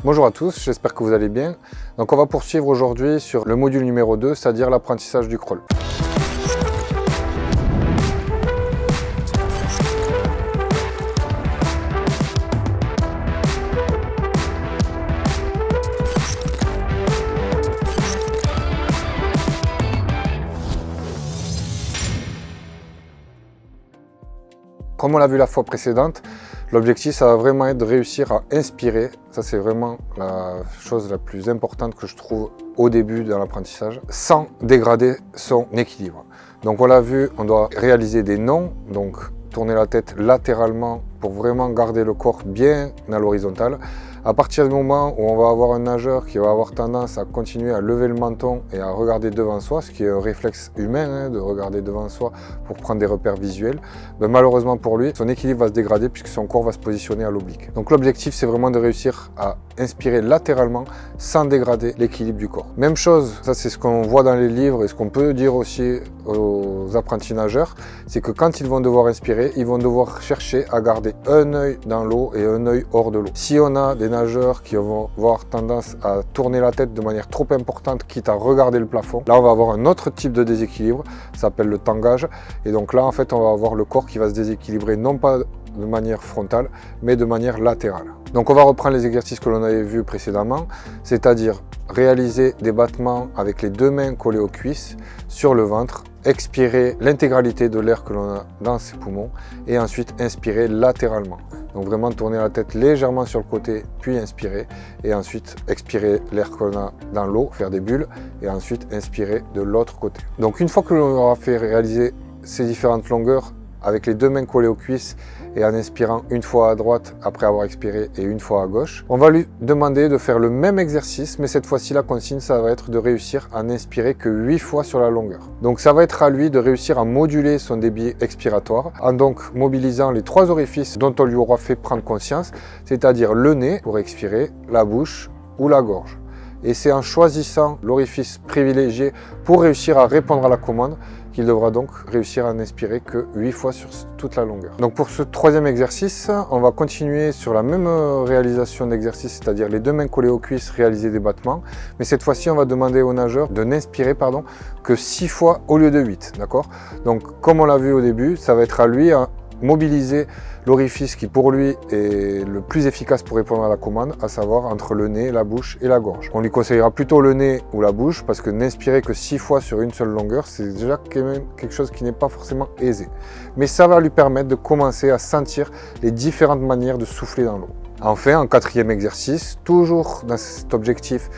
Bonjour à tous, j'espère que vous allez bien. Donc on va poursuivre aujourd'hui sur le module numéro 2, c'est-à-dire l'apprentissage du crawl. Comme on l'a vu la fois précédente, l'objectif, ça va vraiment être de réussir à inspirer. Ça, c'est vraiment la chose la plus importante que je trouve au début dans l'apprentissage, sans dégrader son équilibre. Donc, on l'a vu, on doit réaliser des nons, donc tourner la tête latéralement pour vraiment garder le corps bien à l'horizontale. À partir du moment où on va avoir un nageur qui va avoir tendance à continuer à lever le menton et à regarder devant soi, ce qui est un réflexe humain, de regarder devant soi pour prendre des repères visuels, malheureusement pour lui, son équilibre va se dégrader puisque son corps va se positionner à l'oblique. Donc l'objectif, c'est vraiment de réussir à inspirer latéralement sans dégrader l'équilibre du corps. Même chose, ça c'est ce qu'on voit dans les livres et ce qu'on peut dire aussi aux apprentis nageurs, c'est que quand ils vont devoir inspirer, ils vont devoir chercher à garder un œil dans l'eau et un œil hors de l'eau. Si on a des nageurs qui vont avoir tendance à tourner la tête de manière trop importante, quitte à regarder le plafond, là on va avoir un autre type de déséquilibre, ça s'appelle le tangage, et donc là en fait on va avoir le corps qui va se déséquilibrer non pas de manière frontale, mais de manière latérale. Donc on va reprendre les exercices que l'on avait vus précédemment, c'est-à-dire réaliser des battements avec les deux mains collées aux cuisses sur le ventre, expirer l'intégralité de l'air que l'on a dans ses poumons et ensuite inspirer latéralement. Donc vraiment tourner la tête légèrement sur le côté, puis inspirer et ensuite expirer l'air qu'on a dans l'eau, faire des bulles et ensuite inspirer de l'autre côté. Donc une fois que l'on aura fait réaliser ces différentes longueurs avec les deux mains collées aux cuisses et en inspirant une fois à droite après avoir expiré et une fois à gauche, on va lui demander de faire le même exercice, mais cette fois-ci la consigne ça va être de réussir à n'inspirer que 8 fois sur la longueur. Donc ça va être à lui de réussir à moduler son débit expiratoire en donc mobilisant les 3 orifices dont on lui aura fait prendre conscience, c'est-à-dire le nez pour expirer, la bouche ou la gorge. Et c'est en choisissant l'orifice privilégié pour réussir à répondre à la commande qu'il devra donc réussir à n'inspirer que 8 fois sur toute la longueur. Donc pour ce troisième exercice, on va continuer sur la même réalisation d'exercice, c'est-à-dire les deux mains collées aux cuisses, réaliser des battements. Mais cette fois-ci, on va demander au nageur de n'inspirer que 6 fois au lieu de 8. D'accord ? Donc comme on l'a vu au début, ça va être à lui à mobiliser l'orifice qui pour lui est le plus efficace pour répondre à la commande, à savoir entre le nez, la bouche et la gorge. On lui conseillera plutôt le nez ou la bouche parce que n'inspirer que 6 fois sur une seule longueur, c'est déjà quelque chose qui n'est pas forcément aisé. Mais ça va lui permettre de commencer à sentir les différentes manières de souffler dans l'eau. Enfin, en quatrième exercice, toujours dans cet objectif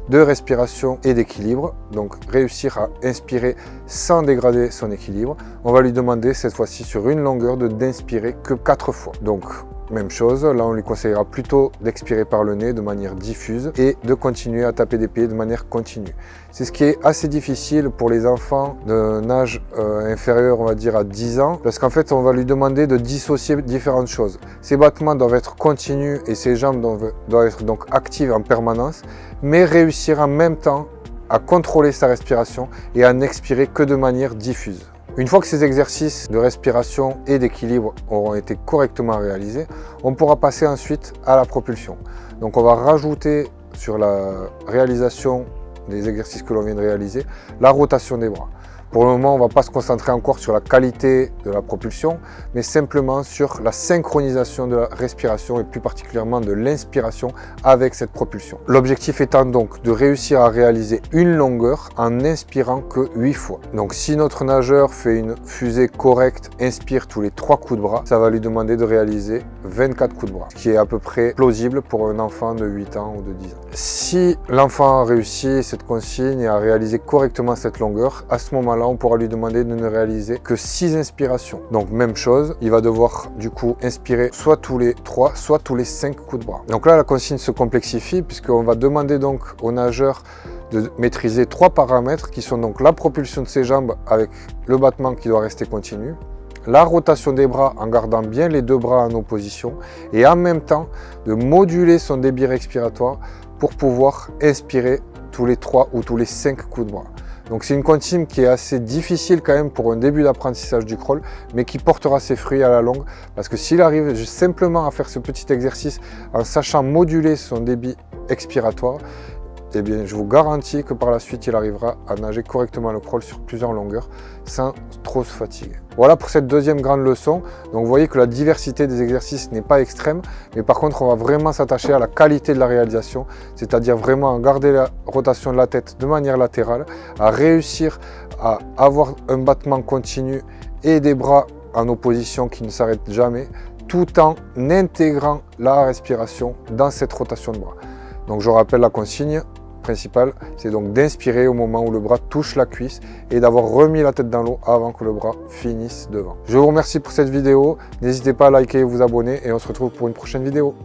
de respiration et d'équilibre, donc réussir à inspirer sans dégrader son équilibre. On va lui demander cette fois-ci sur une longueur de n'inspirer que 4 fois. Donc même chose, là on lui conseillera plutôt d'expirer par le nez de manière diffuse et de continuer à taper des pieds de manière continue. C'est ce qui est assez difficile pour les enfants d'un âge inférieur, on va dire à 10 ans, parce qu'en fait on va lui demander de dissocier différentes choses. Ses battements doivent être continus et ses jambes doivent être donc actives en permanence, mais réussir en même temps à contrôler sa respiration et à n'expirer que de manière diffuse. Une fois que ces exercices de respiration et d'équilibre auront été correctement réalisés, on pourra passer ensuite à la propulsion. Donc on va rajouter sur la réalisation des exercices que l'on vient de réaliser, la rotation des bras. Pour le moment, on ne va pas se concentrer encore sur la qualité de la propulsion, mais simplement sur la synchronisation de la respiration et plus particulièrement de l'inspiration avec cette propulsion. L'objectif étant donc de réussir à réaliser une longueur en inspirant que 8 fois. Donc si notre nageur fait une fusée correcte, inspire tous les 3 coups de bras, ça va lui demander de réaliser 24 coups de bras, ce qui est à peu près plausible pour un enfant de 8 ans ou de 10 ans. Si l'enfant a réussi cette consigne et a réalisé correctement cette longueur, à ce moment-là, on pourra lui demander de ne réaliser que 6 inspirations. Donc même chose, il va devoir du coup inspirer soit tous les 3, soit tous les 5 coups de bras. Donc là, la consigne se complexifie puisqu'on va demander donc au nageur de maîtriser 3 paramètres qui sont donc la propulsion de ses jambes avec le battement qui doit rester continu, la rotation des bras en gardant bien les 2 bras en opposition et en même temps de moduler son débit respiratoire pour pouvoir inspirer tous les 3 ou tous les 5 coups de bras. Donc c'est une consigne qui est assez difficile quand même pour un début d'apprentissage du crawl, mais qui portera ses fruits à la longue, parce que s'il arrive simplement à faire ce petit exercice en sachant moduler son débit expiratoire, eh bien, je vous garantis que par la suite, il arrivera à nager correctement le crawl sur plusieurs longueurs sans trop se fatiguer. Voilà pour cette deuxième grande leçon. Donc vous voyez que la diversité des exercices n'est pas extrême, mais par contre, on va vraiment s'attacher à la qualité de la réalisation, c'est-à-dire vraiment à garder la rotation de la tête de manière latérale, à réussir à avoir un battement continu et des bras en opposition qui ne s'arrêtent jamais, tout en intégrant la respiration dans cette rotation de bras. Donc je rappelle la consigne principale, c'est donc d'inspirer au moment où le bras touche la cuisse et d'avoir remis la tête dans l'eau avant que le bras finisse devant. Je vous remercie pour cette vidéo, n'hésitez pas à liker et vous abonner et on se retrouve pour une prochaine vidéo.